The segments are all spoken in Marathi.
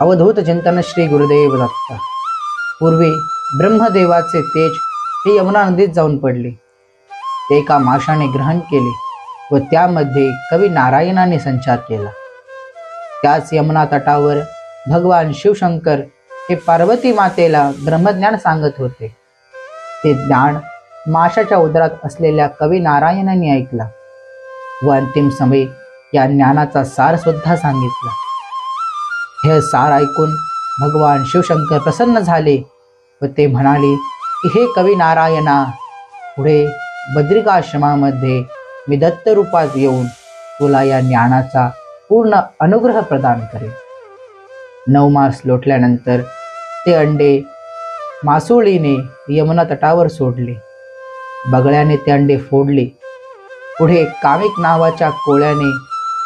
अवधूत चिंतन श्री गुरुदेव दत्त। पूर्वी ब्रह्मदेवाचे तेज हे यमुना नदीत जाऊन पडले। ते एका माशाने ग्रहण केले व त्यामध्ये कवी नारायणाने संचार केला। त्याच यमुना तटावर भगवान शिवशंकर हे पार्वती मातेला ब्रह्मज्ञान सांगत होते। ते ज्ञान माशाच्या उदरात असलेल्या कवी नारायणाने ऐकला व अंतिम समय या ज्ञानाचा सार सुद्धा सांगितला। हे सार ऐकून भगवान शिवशंकर प्रसन्न झाले व ते म्हणाले की हे कवी नारायणा, पुढे बद्रिकाश्रमामध्ये मी दत्त रूपात येऊन तुला या ज्ञानाचा पूर्ण अनुग्रह प्रदान करेन। 9 मास लोटल्यानंतर ते अंडे मासोळीने यमुना तटावर सोडले। बगळ्याने ते अंडे फोडले। पुढे कामिक नावाच्या कोळ्याने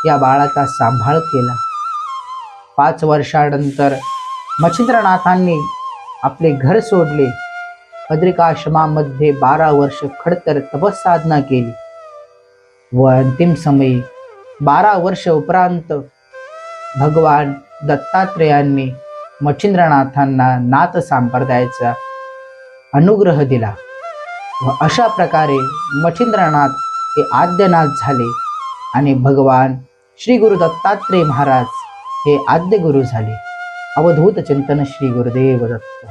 या बाळाचा सांभाळ केला। 5 वर्षानंतर मच्छिंद्रनाथांनी आपले घर सोडले। बद्रिकाश्रमामध्ये 12 वर्ष खडतर तपसाधना केली व अंतिम समयी 12 वर्ष उपरांत भगवान दत्तात्रेयांनी मच्छिंद्रनाथांना नाथ संप्रदायाचा अनुग्रह दिला व अशा प्रकारे मच्छिंद्रनाथ हे आद्यनाथ झाले आणि भगवान श्री गुरु दत्तात्रेय महाराज हे आद्य गुरु झाले। अवधूत चिंतन श्री गुरुदेव दत्त।